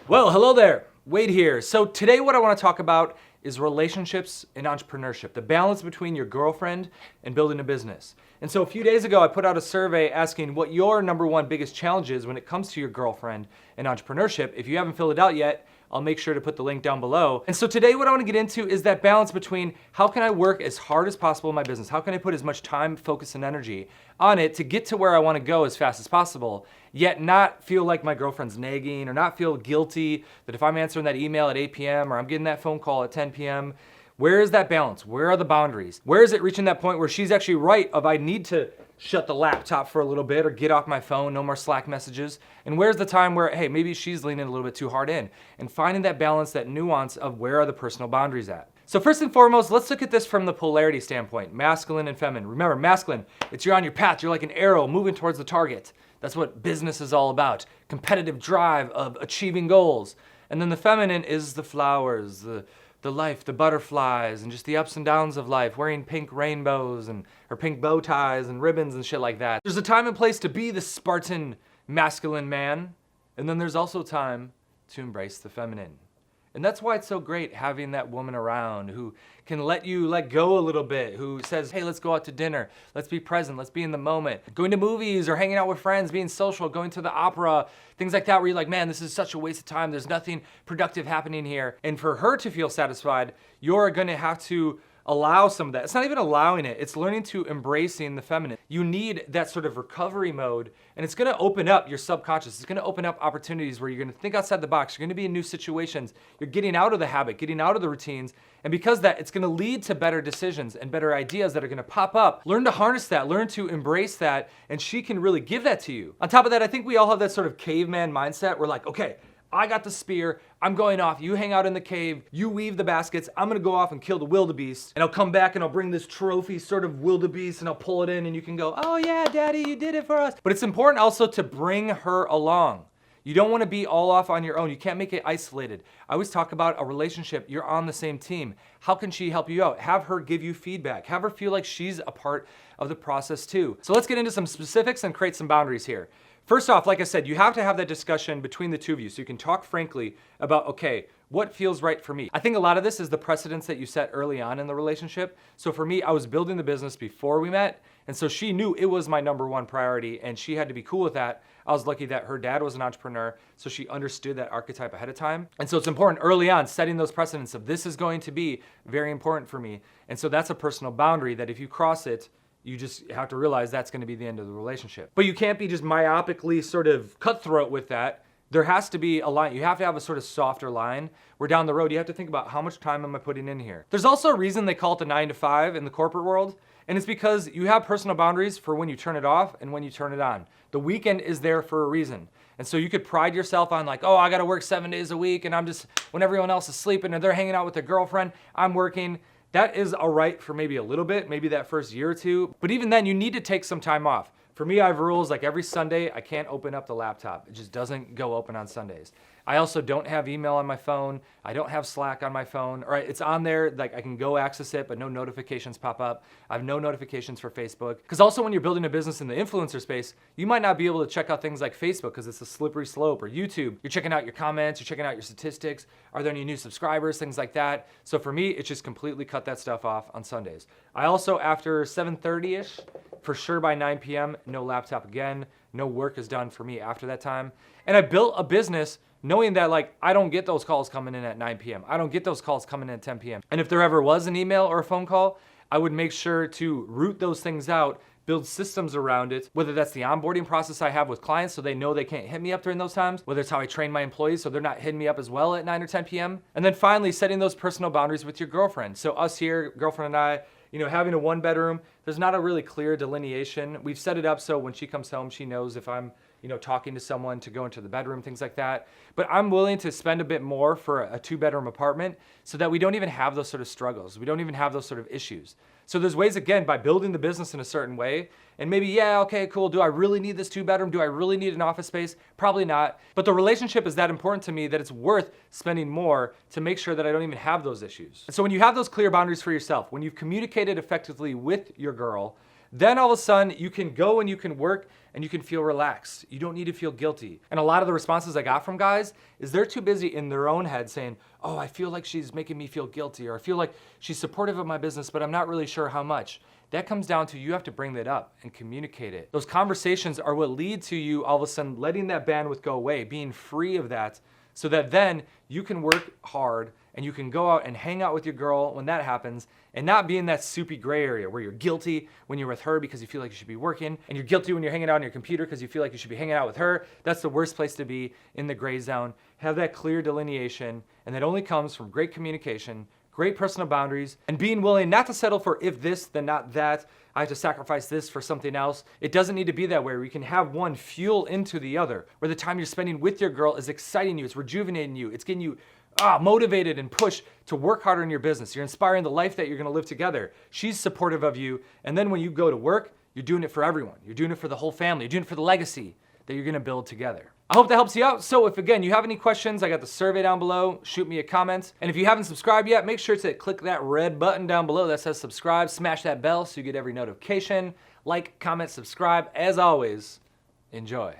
Well, hello there. Wade here. So today what I want to talk about is relationships and entrepreneurship, the balance between your girlfriend and building a business. And so a few days ago, I put out a survey asking what your number one biggest challenge is when it comes to your girlfriend and entrepreneurship. If you haven't filled it out yet, I'll make sure to put the link down below. And so today what I want to get into is that balance between how can I work as hard as possible in my business? How can I put as much time, focus, and energy on it to get to where I want to go as fast as possible, yet not feel like my girlfriend's nagging or not feel guilty that if I'm answering that email at 8 p.m. or I'm getting that phone call at 10 p.m., where is that balance? Where are the boundaries? Where is it reaching that point where she's actually right of I need to shut the laptop for a little bit or get off my phone, no more Slack messages? And where's the time where, hey, maybe she's leaning a little bit too hard in? And finding that balance, that nuance of where are the personal boundaries at? So first and foremost, let's look at this from the polarity standpoint, masculine and feminine. Remember, masculine, it's you're on your path, you're like an arrow moving towards the target. That's what business is all about, competitive drive of achieving goals. And then the feminine is the flowers, the life, the butterflies, and just the ups and downs of life, wearing pink rainbows and or pink bow ties and ribbons and shit like that. There's a time and place to be the Spartan masculine man, and then there's also time to embrace the feminine. And that's why it's so great having that woman around who can let you let go a little bit, who says, hey, let's go out to dinner, let's be present, let's be in the moment. Going to movies or hanging out with friends, being social, going to the opera, things like that where you're like, man, this is such a waste of time, there's nothing productive happening here. And for her to feel satisfied, you're gonna have to allow some of that. It's not even allowing it, it's learning to embracing the feminine. You need that sort of recovery mode, and it's gonna open up your subconscious. It's gonna open up opportunities where you're gonna think outside the box, you're gonna be in new situations, you're getting out of the habit, getting out of the routines, and because of that, it's gonna lead to better decisions and better ideas that are gonna pop up. Learn to harness that, learn to embrace that, and she can really give that to you. On top of that, I think we all have that sort of caveman mindset. We're like, okay, I got the spear, I'm going off, you hang out in the cave, you weave the baskets, I'm gonna go off and kill the wildebeest, and I'll come back and I'll bring this trophy sort of wildebeest and I'll pull it in and you can go, oh yeah, daddy, you did it for us. But it's important also to bring her along. You don't wanna be all off on your own. You can't make it isolated. I always talk about a relationship, you're on the same team. How can she help you out? Have her give you feedback. Have her feel like she's a part of the process too. So let's get into some specifics and create some boundaries here. First off, like I said, you have to have that discussion between the two of you so you can talk frankly about, okay, what feels right for me? I think a lot of this is the precedence that you set early on in the relationship. So for me, I was building the business before we met, and so she knew it was my number one priority, and she had to be cool with that. I was lucky that her dad was an entrepreneur, so she understood that archetype ahead of time. And so it's important early on, setting those precedents of this is going to be very important for me. And so that's a personal boundary that if you cross it, you just have to realize that's going to be the end of the relationship. But you can't be just myopically sort of cutthroat with that. There has to be a line. You have to have a sort of softer line where down the road you have to think about how much time am I putting in here. There's also a reason they call it the 9 to 5 in the corporate world, and it's because you have personal boundaries for when you turn it off and when you turn it on. The weekend is there for a reason. And so you could pride yourself on like, oh, I got to work 7 days a week and I'm just, when everyone else is sleeping and they're hanging out with their girlfriend, I'm working. That is all right for maybe a little bit, maybe that first year or two, but even then you need to take some time off. For me, I have rules like every Sunday, I can't open up the laptop. It just doesn't go open on Sundays. I also don't have email on my phone. I don't have Slack on my phone. All right, it's on there, like I can go access it, but no notifications pop up. I have no notifications for Facebook. Because also when you're building a business in the influencer space, you might not be able to check out things like Facebook because it's a slippery slope, or YouTube. You're checking out your comments, you're checking out your statistics. Are there any new subscribers, things like that. So for me, it's just completely cut that stuff off on Sundays. I also, after 7:30-ish, for sure by 9 p.m., no laptop again. No work is done for me after that time. And I built a business knowing that like I don't get those calls coming in at 9 p.m. I don't get those calls coming in at 10 p.m. And if there ever was an email or a phone call, I would make sure to root those things out, build systems around it, whether that's the onboarding process I have with clients so they know they can't hit me up during those times, whether it's how I train my employees so they're not hitting me up as well at 9 or 10 p.m. And then finally, setting those personal boundaries with your girlfriend. So us here, girlfriend and I, having a 1-bedroom, there's not a really clear delineation. We've set it up so when she comes home, she knows if I'm talking to someone to go into the bedroom, things like that. But I'm willing to spend a bit more for a 2-bedroom apartment so that we don't even have those sort of struggles. We don't even have those sort of issues. So there's ways, again, by building the business in a certain way, and maybe, yeah, okay, cool, do I really need this 2-bedroom? Do I really need an office space? Probably not. But the relationship is that important to me that it's worth spending more to make sure that I don't even have those issues. And so when you have those clear boundaries for yourself, when you've communicated effectively with your girl, then all of a sudden you can go and you can work and you can feel relaxed. You don't need to feel guilty. And a lot of the responses I got from guys is they're too busy in their own head saying, oh, I feel like she's making me feel guilty, or I feel like she's supportive of my business, but I'm not really sure how much. That comes down to you have to bring that up and communicate it. Those conversations are what lead to you all of a sudden letting that bandwidth go away, being free of that, so that then you can work hard and you can go out and hang out with your girl when that happens and not be in that soupy gray area where you're guilty when you're with her because you feel like you should be working, and you're guilty when you're hanging out on your computer because you feel like you should be hanging out with her. That's the worst place to be, in the gray zone. Have that clear delineation, and that only comes from great communication, great personal boundaries, and being willing not to settle for if this, then not that. I have to sacrifice this for something else. It doesn't need to be that way, where you can have one fuel into the other, where the time you're spending with your girl is exciting you, it's rejuvenating you, it's getting you motivated and pushed to work harder in your business. You're inspiring the life that you're gonna live together. She's supportive of you, and then when you go to work, you're doing it for everyone. You're doing it for the whole family. You're doing it for the legacy that you're gonna build together. I hope that helps you out. So if, again, you have any questions, I got the survey down below. Shoot me a comment. And if you haven't subscribed yet, make sure to click that red button down below that says subscribe. Smash that bell so you get every notification. Like, comment, subscribe. As always, enjoy.